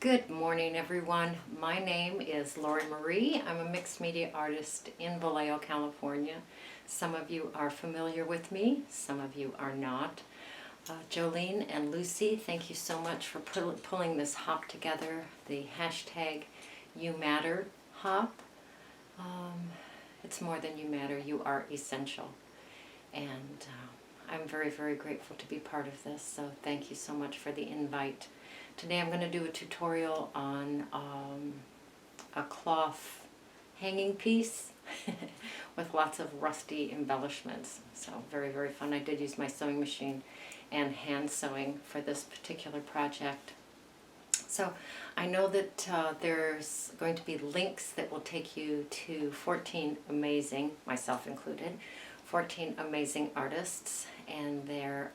Good morning, everyone. My name is Lori Marie. I'm a mixed media artist in Vallejo, California. Some of you are familiar with me, some of you are not. Jolene and Lucy, thank you so much for pulling this hop together, the hashtag You Matter hop. It's more than you matter, you are essential. And I'm very, very grateful to be part of this, so thank you so much for the invite. Today I'm going to do a tutorial on a cloth hanging piece with lots of rusty embellishments. So very, very fun. I did use my sewing machine and hand sewing for this particular project. So I know that there's going to be links that will take you to 14 amazing, myself included, 14 amazing artists and their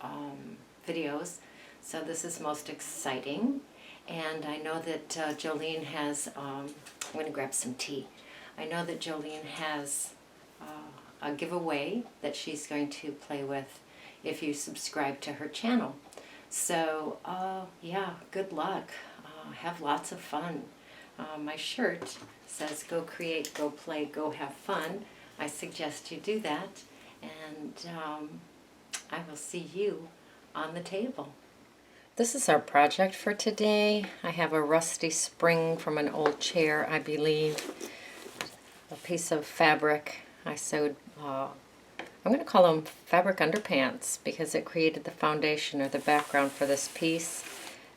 videos. So this is most exciting, and I know that Jolene has, I'm going to grab some tea. I know that Jolene has a giveaway that she's going to play with if you subscribe to her channel. So yeah, good luck. Have lots of fun. My shirt says go create, go play, go have fun. I suggest you do that, and I will see you on the table. This is our project for today. I have a rusty spring from an old chair, I believe. A piece of fabric. I sewed, I'm going to call them fabric underpants because it created the foundation or the background for this piece.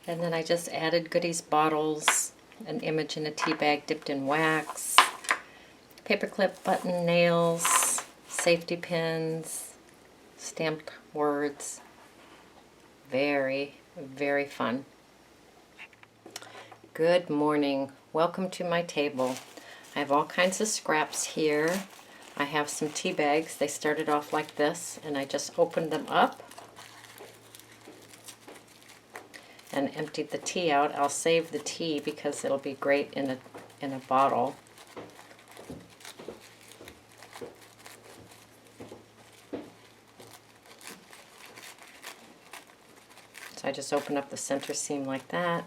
And then I just added goodies bottles, an image in a tea bag dipped in wax, paperclip, button, nails, safety pins, stamped words. Very, very fun. Good morning. Welcome to my table. I have all kinds of scraps here. I have some tea bags. They started off like this, and I just opened them up and emptied the tea out. I'll save the tea because it'll be great in a bottle. I just open up the center seam like that,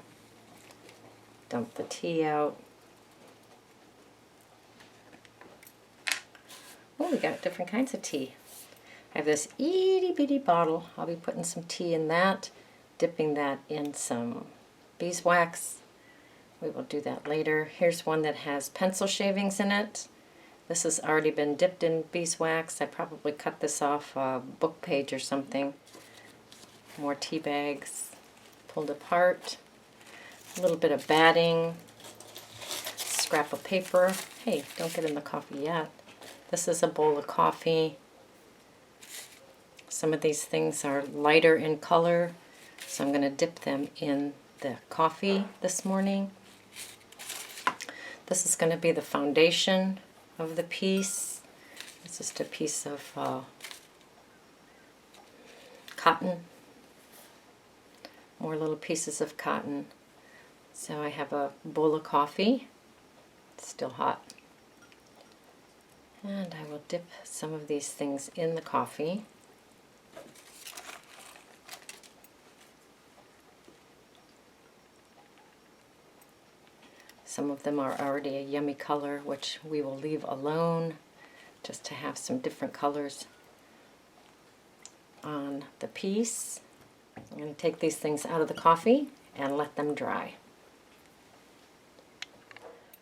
dump the tea out. Oh, we got different kinds of tea. I have this itty bitty bottle. I'll be putting some tea in that, dipping that in some beeswax. We will do that later. Here's one that has pencil shavings in it. This has already been dipped in beeswax. I probably cut this off a book page or something. More tea bags pulled apart, a little bit of batting, scrap of paper. Hey, don't get in the coffee yet. This is a bowl of coffee. Some of these things are lighter in color, so I'm going to dip them in the coffee this morning. This is going to be the foundation of the piece. It's just a piece of cotton. More little pieces of cotton. So I have a bowl of coffee. It's still hot. And I will dip some of these things in the coffee. Some of them are already a yummy color, which we will leave alone just to have some different colors on the piece. I'm going to take these things out of the coffee and let them dry.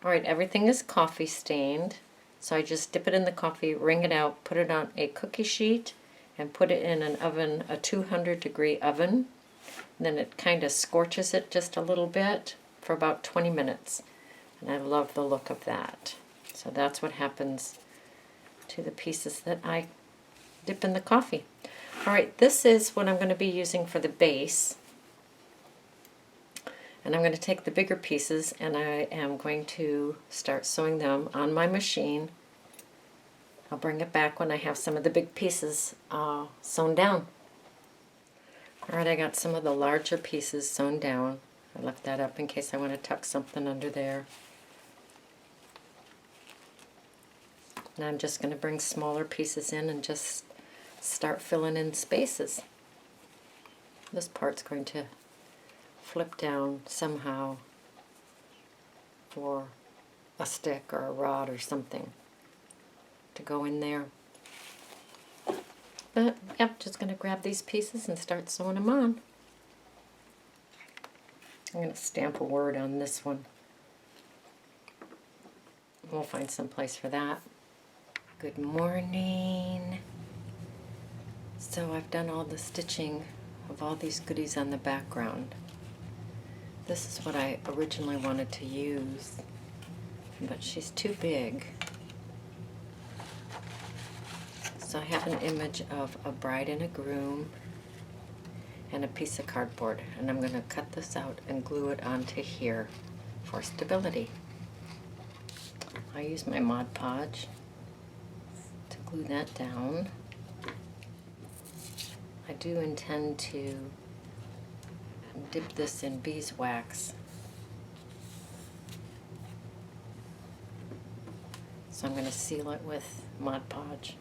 Alright, everything is coffee stained, so I just dip it in the coffee, wring it out, put it on a cookie sheet, and put it in an oven, a 200-degree oven. And then it kind of scorches it just a little bit for about 20 minutes. And I love the look of that. So that's what happens to the pieces that I dip in the coffee. Alright, this is what I'm going to be using for the base. And I'm going to take the bigger pieces and I am going to start sewing them on my machine. I'll bring it back when I have some of the big pieces sewn down. Alright, I got some of the larger pieces sewn down. I left that up in case I want to tuck something under there. And I'm just going to bring smaller pieces in and just start filling in spaces. This part's going to flip down somehow for a stick or a rod or something to go in there. But, yep, just going to grab these pieces and start sewing them on. I'm going to stamp a word on this one. We'll find some place for that. Good morning. So I've done all the stitching of all these goodies on the background. This is what I originally wanted to use, but she's too big. So I have an image of a bride and a groom and a piece of cardboard, and I'm going to cut this out and glue it onto here for stability. I use my Mod Podge to glue that down. I do intend to dip this in beeswax. So I'm going to seal it with Mod Podge.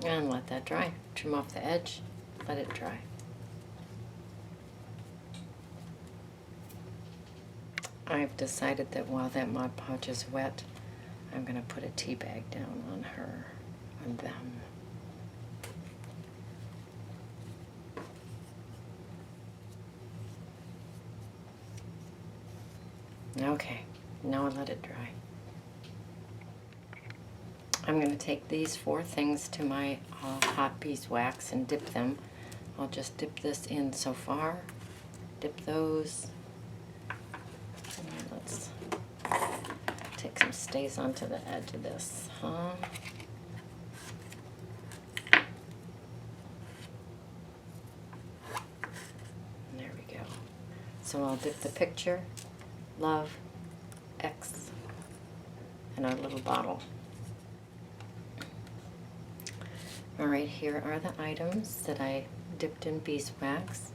And let that dry. Trim off the edge, let it dry. I've decided that while that Mod Podge is wet, I'm going to put a tea bag down on her, on them. Okay, now I'll let it dry. I'm going to take these 4 things to my hot beeswax and dip them. I'll just dip this in so far, dip those, and let's take some stays onto the edge of this, huh? There we go. So I'll dip the picture, love, X, and our little bottle. Alright, here are the items that I dipped in beeswax.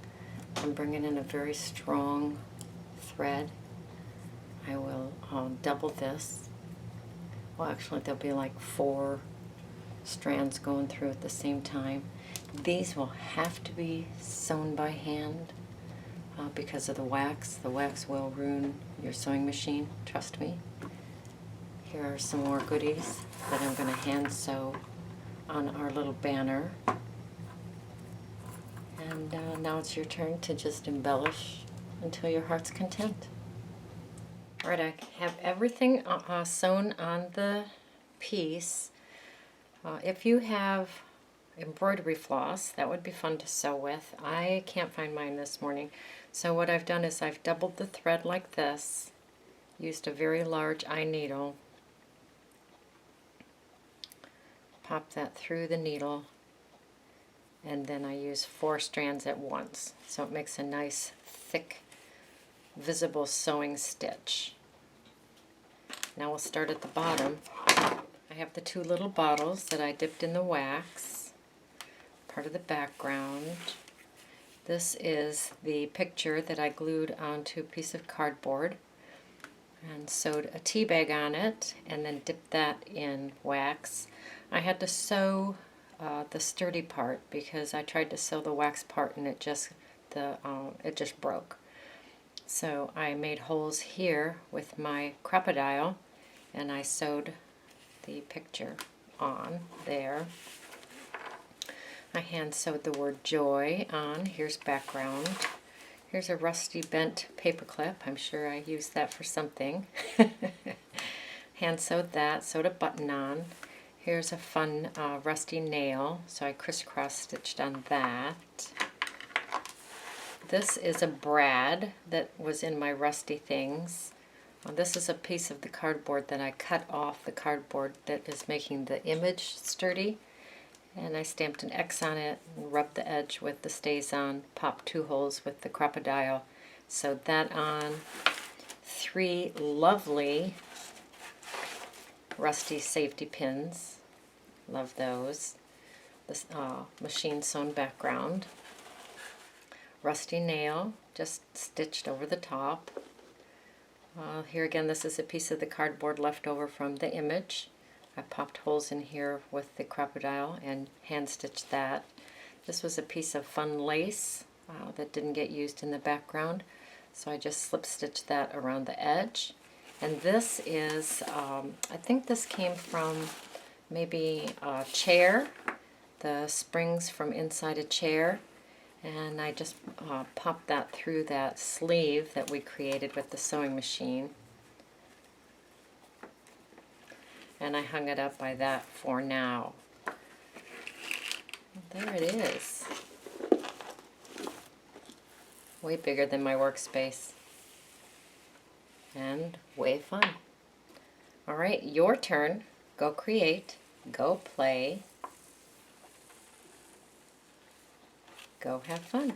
I'm bringing in a very strong thread. I will double this. Well, actually, there'll be like 4 strands going through at the same time. These will have to be sewn by hand because of the wax. The wax will ruin your sewing machine, trust me. Here are some more goodies that I'm going to hand sew on our little banner. And now it's your turn to just embellish until your heart's content. Alright, I have everything sewn on the piece. If you have embroidery floss, that would be fun to sew with. I can't find mine this morning. So what I've done is I've doubled the thread like this, used a very large eye needle, pop that through the needle, and then I use 4 strands at once, so it makes a nice thick visible sewing stitch. Now we'll start at the bottom. I have the 2 little bottles that I dipped in the wax, part of the background. This is the picture that I glued onto a piece of cardboard and sewed a tea bag on it and then dipped that in wax. I had to sew the sturdy part because I tried to sew the wax part and it just broke. So I made holes here with my crocodile and I sewed the picture on there. I hand sewed the word joy on. Here's background. Here's a rusty bent paper clip. I'm sure I used that for something. Hand sewed that, sewed a button on. Here's a fun rusty nail, so I crisscross stitched on that. This is a brad that was in my rusty things. This is a piece of the cardboard that I cut off the cardboard that is making the image sturdy. And I stamped an X on it, and rubbed the edge with the stays on, popped 2 holes with the crocodile, sewed that on. 3 lovely rusty safety pins. Love those. This machine sewn background. Rusty nail, just stitched over the top. Here again, this is a piece of the cardboard left over from the image. I popped holes in here with the crocodile and hand stitched that. This was a piece of fun lace that didn't get used in the background. So I just slip stitched that around the edge. And this is, I think this came from maybe a chair, the springs from inside a chair. And I just popped that through that sleeve that we created with the sewing machine. And I hung it up by that for now. There it is. Way bigger than my workspace. And way fun. All right, your turn. Go create. Go play. Go have fun.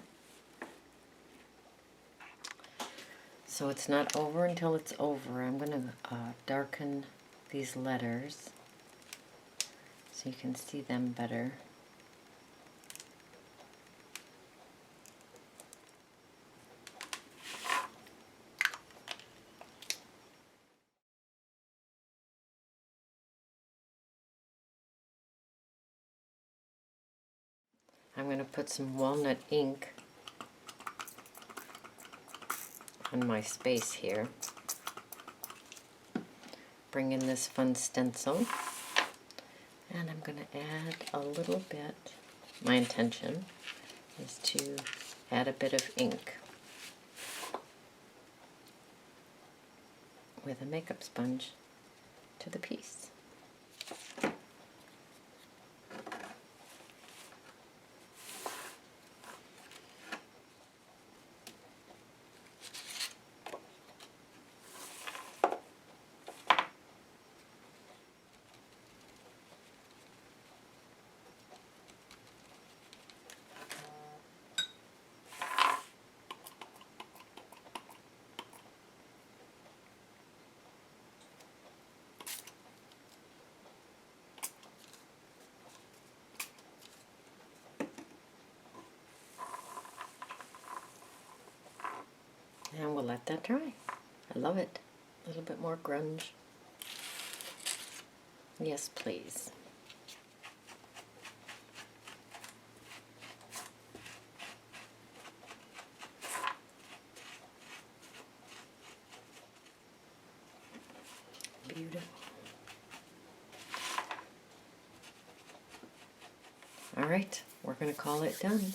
So it's not over until it's over. I'm going to darken these letters so you can see them better. I'm going to put some walnut ink on my space here. Bring in this fun stencil. And I'm going to add a little bit. My intention is to add a bit of ink with a makeup sponge to the piece. And we'll let that dry. I love it. A little bit more grunge. Yes, please. Beautiful. All right, we're going to call it done.